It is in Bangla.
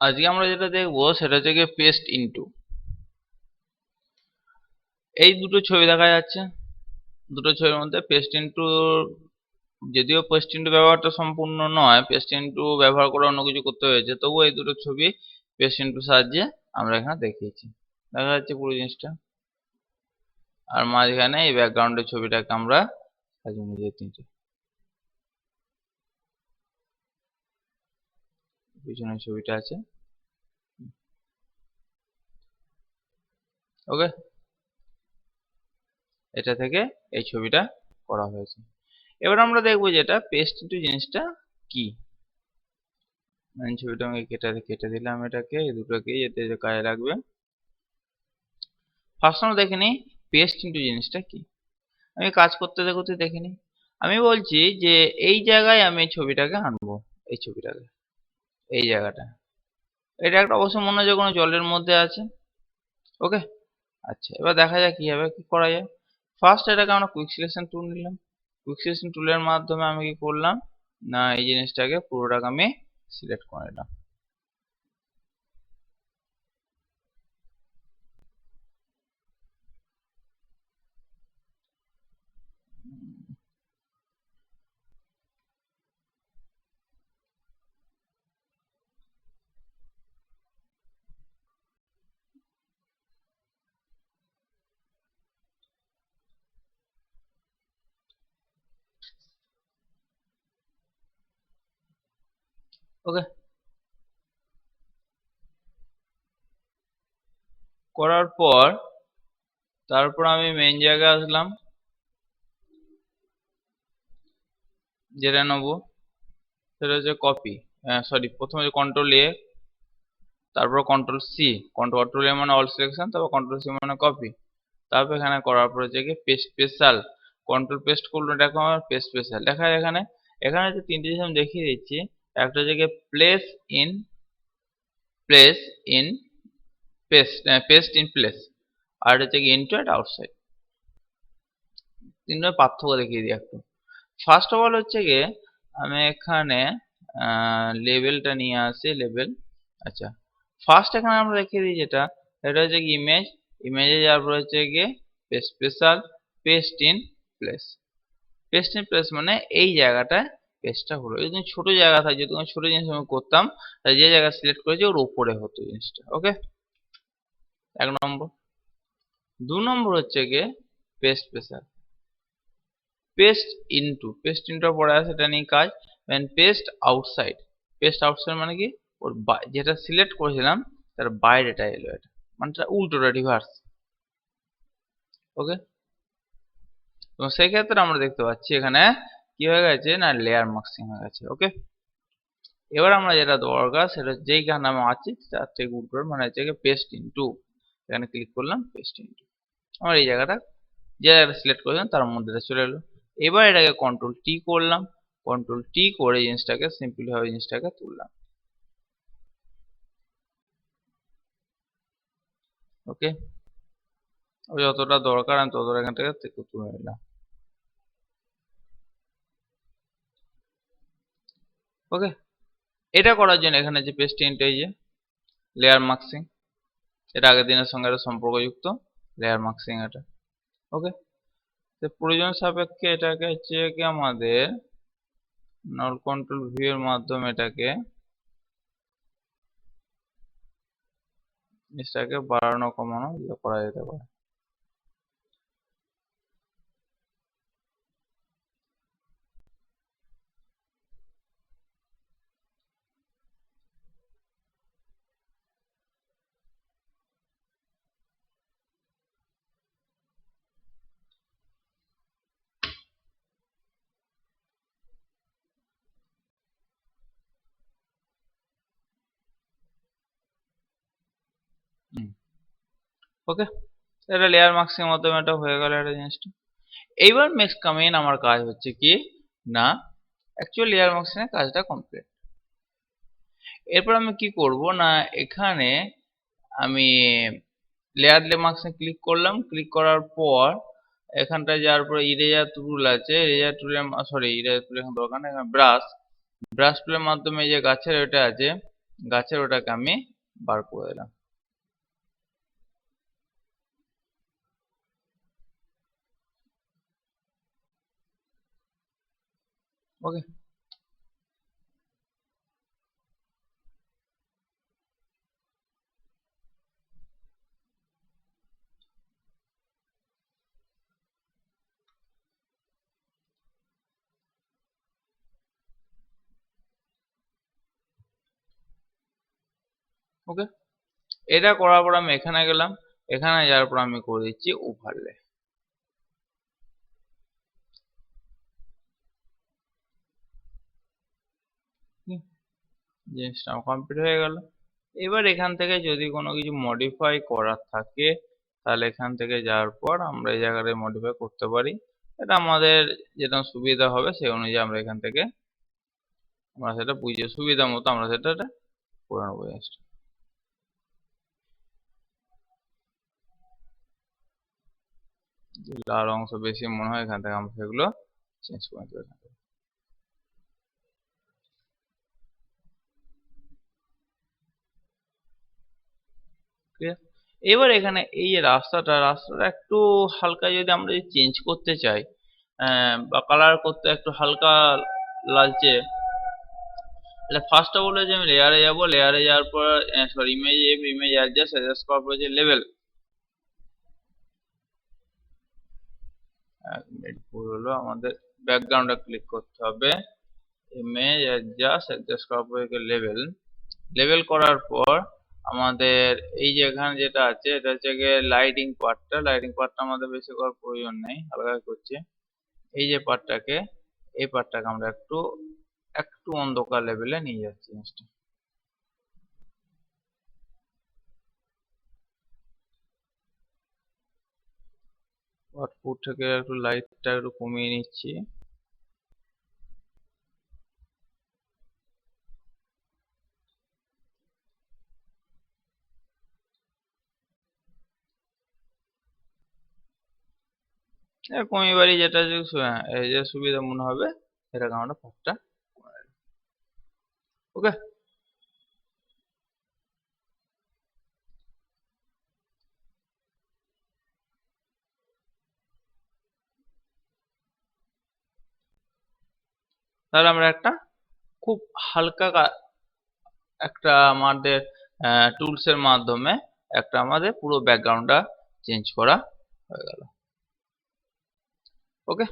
আজকে আমরা যেটা দেখবো সেটা হচ্ছে গিয়ে পেস্ট ইনটু। এই দুটো ছবি দেখা যাচ্ছে, দুটো ছবির মধ্যে পেস্ট ইনটু, যদিও পেস্ট ইনটু ব্যবহারটা সম্পূর্ণ নয়, পেস্ট ইনটু ব্যবহার করে অন্য কিছু করতে হয়েছে, তবুও এই দুটো ছবি পেস্ট ইনটু সাহায্যে আমরা এখানে দেখিয়েছি। দেখা যাচ্ছে পুরো জিনিসটা। আর মাঝখানে এই ব্যাকগ্রাউন্ডের ছবিটাকে আমরা সাজিয়ে নিয়েছি, পিছনের ছবিটা আছে। ওকে, এটা থেকে এই ছবিটা করা হয়েছে। এবার আমরা দেখবো যেটা পেস্ট ইনটু জিনিসটা কি। ছবিটা আমি কেটে দিলাম, এটাকে এই দুটোকেই এতে কাজে লাগবে। ফার্স্ট আমরা দেখে নিই পেস্ট ইনটু জিনিসটা কি। আমি কাজ করতে করতে দেখে নিই। আমি বলছি যে এই জায়গায় আমি এই ছবিটাকে আনবো, এই ছবিটাকে এই জায়গাটা। এটা একটা অবশ্য মনে হয় যে কোনো জলের মধ্যে আছে। ওকে, আচ্ছা এবার দেখা যাক কিভাবে কি করা যায়। ফার্স্ট এটাকে আমরা কুইক সিলেকশন টুল নিলাম। কুইক সিলেকশন টুলের মাধ্যমে আমি কি করলাম না এই জিনিসটাকে পুরোটাকে আমি সিলেক্ট করে নিলাম। ওকে, করার পর তারপর আমি মেইন জায়গায় আসলাম, যেটা নেবো সেটা হচ্ছে কপি। সরি, প্রথমে কন্ট্রোল এ, তারপর কন্ট্রোল সি। কন্ট্রোল এ মানে অল সিলেকশন, তারপর কন্ট্রোল সি মানে কপি। তারপর এখানে করার পর হচ্ছে কি পেস্ট স্পেশাল। কন্ট্রোল পেস্ট করলো, এটা আমার পেস্ট স্পেশাল দেখা যায় এখানে। এখানে যে তিনটে জিনিস আমি দেখিয়ে দিচ্ছি, একটা হচ্ছে কি place in place in paste in place, আর হচ্ছে কি ইনটু অ্যান্ড আউটসাইড। তিনটার পার্থক্য দেখিয়ে দিই একটু। ফার্স্ট অফ অল হচ্ছে গিয়ে আমি এখানে লেবেলটা নিয়ে আসি, লেবেল। আচ্ছা, ফার্স্ট এখানে আমরা দেখিয়ে দিই যেটা, এটা হচ্ছে কি ইমেজ। ইমেজে যাওয়ার পর হচ্ছে গিয়ে special paste in place. Paste in place মানে এই জায়গাটায় পেস্টটা হলো। যদি ছোট জায়গা থাকে, যদি কোনো ছোট জিনিস আমি করতাম, তাহলে যে জায়গা সিলেক্ট করেছি ওর উপরে হতো জিনিসটা। ওকে, এক নম্বর। দু নম্বর হচ্ছে গিয়ে পেস্ট স্পেশাল পেস্ট ইনটু পরে আছে, সেটা নিয়ে কাজ। Paste outside. পেস্ট আউটসাইড মানে কি ওর যেটা সিলেক্ট করেছিলাম তার বাইরেটা এলো, এটা মানে উল্টোটা, রিভার্স। ওকে, তো সেই ক্ষেত্রে আমরা দেখতে পাচ্ছি এখানে কি হয়ে গেছে না লেয়ার মাস্কিং হয়ে গেছে। ওকে, এবার আমরা যেটা দরকার সেটা যেইখানে আমি আছি তার থেকে উপরে মানে হচ্ছে পেস্ট ইনটু। এখানে ক্লিক করলাম, পেস্ট ইনটু। আমার এই জায়গাটা যে জায়গাটা সিলেক্ট করেছিলাম তার মধ্যে চলে এলো। এবার এটাকে কন্ট্রোল টি করলাম, কন্ট্রোল টি করে জিনিসটাকে সিম্পলি ভাবে জিনিসটাকে তুললাম। ওকে, যতটা দরকার আমি ততটা এখান থেকে তুলে নিলাম। ওকে, এটা করার জন্য এখানে যে পেস্ট ইনটু, এই যে লেয়ার মাস্কিং, এটা আগের দিনের সঙ্গে একটা সম্পর্কযুক্ত লেয়ার মাস্কিং এটা। ওকে, তো প্রয়োজন সাপেক্ষে এটাকে হচ্ছে কি আমাদের নল কন্ট্রোল ভিউ এর মাধ্যমে এটাকে জিনিসটাকে বাড়ানো কমানো করা যেতে পারে। ওকে, এটা লেয়ার মাস্কিং এর মাধ্যমে এটা হয়ে গেল এটা জিনিসটা। এইবার নেক্সট কামিং আমার কাজ হচ্ছে কি না অ্যাকচুয়ালি লেয়ার মাস্কিং এর কাজটা কমপ্লিট। এরপর আমি কি করব না এখানে আমি লেয়ার মাস্কিং ক্লিক করলাম, ক্লিক করার পর এখানটায় যাওয়ার পর ইরেজার টুল আছে, ইরেজার টুলের সরি ইরেজার টুল এখন দরকার নেই, এখানে ব্রাশ টুলের মাধ্যমে যে গাছের এটা আছে গাছের ওটাকে আমি বার করে দিলাম। ওকে, ওকে, এটা করার পর আমি এখানে গেলাম, এখানে যাওয়ার পর আমি করে দিচ্ছি ওভারলে। জিনিসটা কমপ্লিট হয়ে গেল। এবার এখান থেকে যদি কোনো কিছু মডিফাই করার থাকে তাহলে এখান থেকে যাওয়ার পর আমরা এই জায়গাটায় মডিফাই করতে পারি। এটা আমাদের যেটা সুবিধা হবে সেই অনুযায়ী আমরা এখান থেকে আমরা সেটা বুঝে সুবিধা মতো আমরা সেটা করে নেবো জিনিসটা। লাল অংশ বেশি মনে হয় এখান থেকে আমরা সেগুলো চেঞ্জ করে দেবো এখান থেকে। ক্লিয়ার? এবার এখানে এই যে রাস্তাটা একটু হালকা যদি আমরা চেঞ্জ করতে চাই বা কালার করতে একটু হালকা লালচে, তাহলে ফার্স্ট অফ অল যে আমি লেয়ারে যাব, লেয়ারে যাওয়ার পর সরি ইমেজ অ্যাডজাস্ট করার পর যে লেভেল, ভুল হলো, আমাদের ব্যাকগ্রাউন্ডে ক্লিক করতে হবে, ইমেজ অ্যাডজাস্ট করার পর লেভেল, লেভেল করার পর আমাদের এই যে এখানে যেটা আছে এটা হচ্ছে গিয়ে লাইটিং পার্টটা আমাদের বেশি করার প্রয়োজন নেই, হালকা করছে। এই যে পার্টটাকে, এই পার্টটাকে আমরা একটু একটু অন্ধকার লেভেলে নিয়ে যাচ্ছি জিনিসটা। আউটপুট থেকে একটু লাইটটা একটু কমিয়ে নিচ্ছি। এরকম এবারে যেটা যে এই যে সুবিধা মনে হবে এরকম আমরা পার্টটা করে নিলাম। ওকে, তাহলে আমরা একটা খুব হালকা একটা আমাদের টুলস এর মাধ্যমে একটা আমাদের পুরো ব্যাকগ্রাউন্ডটা চেঞ্জ করা হয়ে গেল। ওকে।